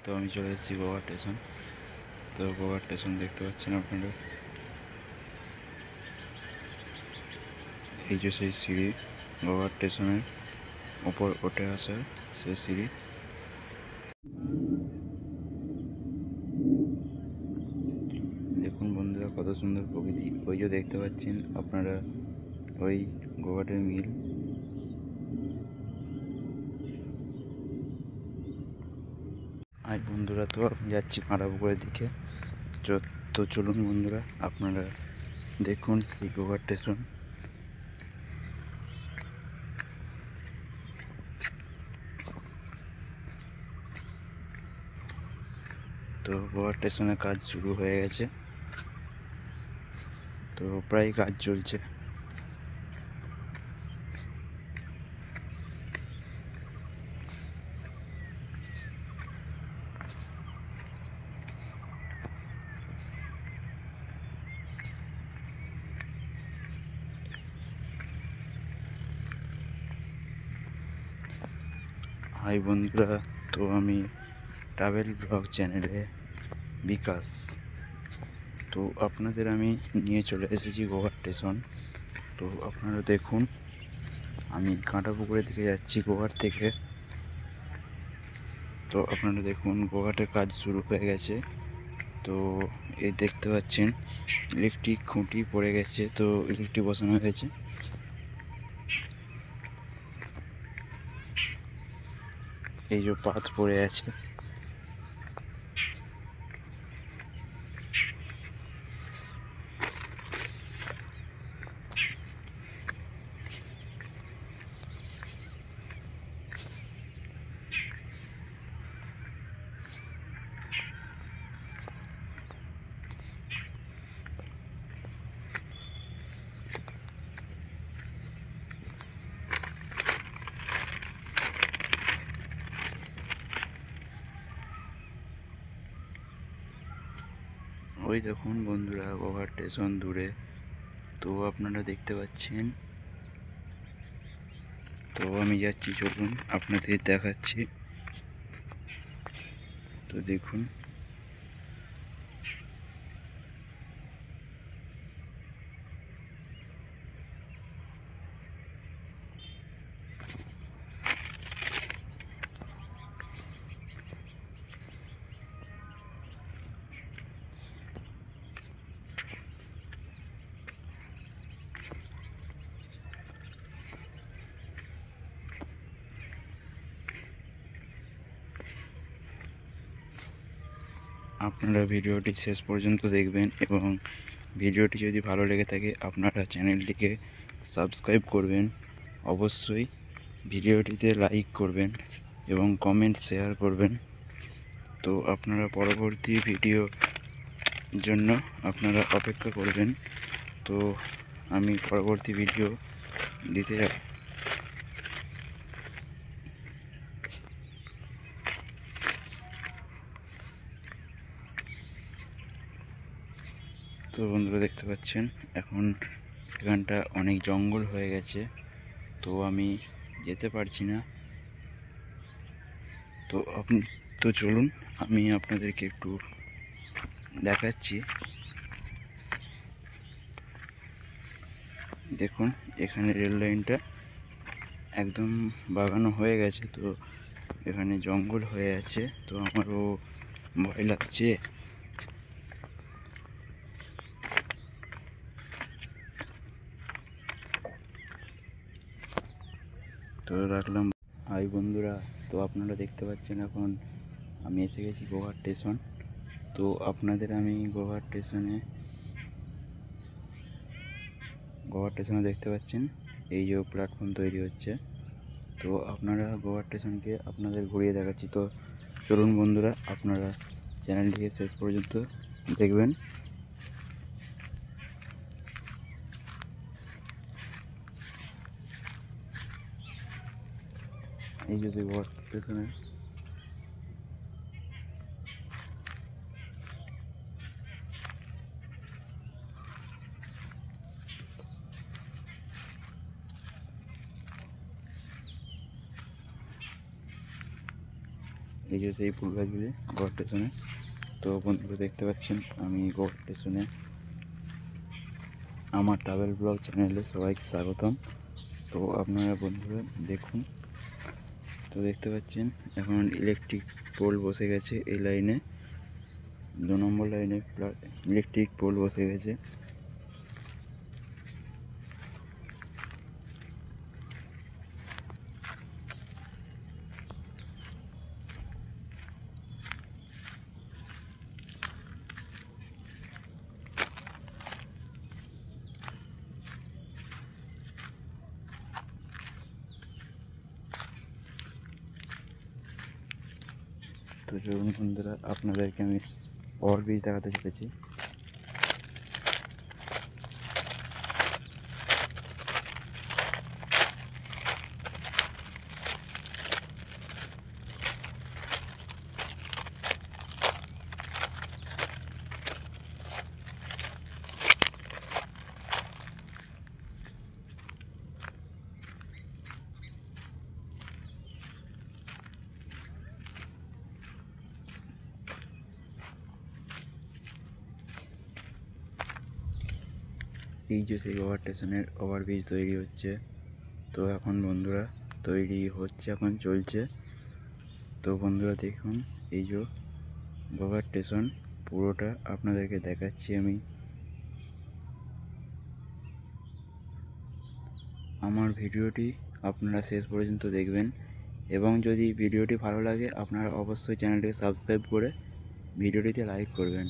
তো আমি চলে এসেছি গোয়া স্টেশন। তো গোয়া স্টেশন দেখতে পাচ্ছেন আপনারা, এই যে সেই সিঁড়ি, গোয়া স্টেশনের উপর উঠে আসার সেই সিঁড়ি। দেখুন বন্ধুরা, কত সুন্দর প্রকৃতি। ওই যে দেখতে পাচ্ছেন আপনারা, ওই গোয়াটের মিল। আর বন্ধুরা, তো আমি যাচ্ছি কাঁটাপুকুরের দিকে। তো চলুন বন্ধুরা, আপনারা দেখুন সেই গোয়া স্টেশন। তো গোয়া স্টেশনের কাজ শুরু হয়ে গেছে, তো প্রায় কাজ চলছে। হাই বন্ধুরা, তো আমি ট্রাভেল ব্লগ চ্যানেলে বিকাশ। তো আপনাদের আমি নিয়ে চলে এসেছি গোয়া স্টেশন। তো আপনারা দেখুন, আমি কাঁটাপুকুরের দিকে যাচ্ছি গোয়ার থেকে। তো আপনারা দেখুন, গোয়াটের কাজ শুরু হয়ে গেছে। তো এই দেখতে পাচ্ছেন ইলেকট্রিক খুঁটি পড়ে গেছে, তো ইলেকট্রিক বসানো হয়েছে। এই যে পাত পড়ে আছে। ওই দেখুন বন্ধুরা, গোয়া স্টেশন দূরে, তো আপনারা দেখতে পাচ্ছেন। তো আমি যাচ্ছি, চলুন আপনাদের দেখাচ্ছি। তো দেখুন, আপনারা ভিডিওটি শেষ পর্যন্ত দেখবেন এবং ভিডিওটি যদি ভালো লেগে থাকে আপনারা চ্যানেলটিকে সাবস্ক্রাইব করবেন। অবশ্যই ভিডিওটিতে লাইক করবেন এবং কমেন্ট শেয়ার করবেন। তো আপনারা পরবর্তী ভিডিও জন্য আপনারা অপেক্ষা করবেন। তো আমি পরবর্তী ভিডিও দিতে যাব। তো বন্ধুরা দেখতে পাচ্ছেন, এখন এখানটা অনেক জঙ্গল হয়ে গেছে, তো আমি যেতে পারছি না। তো চলুন আমি আপনাদেরকে একটু দেখাচ্ছি। দেখুন, এখানে রেল লাইনটা একদম বাগানো হয়ে গেছে, তো এখানে জঙ্গল হয়ে আছে, তো আমারও ভয় লাগছে। তো রাখলাম। হাই বন্ধুরা, তো আপনারা দেখতে পাচ্ছেন এখন আমি এসে গেছি গোয়া স্টেশন। তো আপনাদের আমি গোয়া স্টেশনে দেখতে পাচ্ছেন এই যে প্ল্যাটফর্ম তৈরি হচ্ছে। তো আপনারা গোয়া স্টেশনকে আপনাদের ঘুরিয়ে দেখাচ্ছি। তো চলুন বন্ধুরা, আপনারা চ্যানেলটিকে শেষ পর্যন্ত দেখবেন। এই যে গোয়া স্টেশনে এই যে সেই ফুল গাছগুলি গোয়া স্টেশনে। তো বন্ধুরা দেখতে পাচ্ছেন আমি গোয়া স্টেশনে, আমার ট্রাভেল ব্লগ চ্যানেলে সবাইকে স্বাগতম। তো আপনারা বন্ধুরা দেখুন, তো দেখতে পাচ্ছেন এখন ইলেকট্রিক পোল বসে গেছে এই লাইনে, 2 নম্বর লাইনে ইলেকট্রিক পোল বসে গেছে। তো চলুন বন্ধুরা, আপনাদেরকে আমি ওভারব্রিজ দেখাতে চলেছি। এই যে সেই গোয়া স্টেশনের ওভারব্রিজ তৈরি হচ্ছে। তো এখন বন্ধুরা তৈরি হচ্ছে, এখন চলছে। তো বন্ধুরা দেখুন, এই যে গোয়া স্টেশন পুরোটা আপনাদেরকে দেখাচ্ছি আমি। আমার ভিডিওটি আপনারা শেষ পর্যন্ত দেখবেন, এবং যদি ভিডিওটি ভালো লাগে আপনারা অবশ্যই চ্যানেলটিকে সাবস্ক্রাইব করে ভিডিওটিতে লাইক করবেন।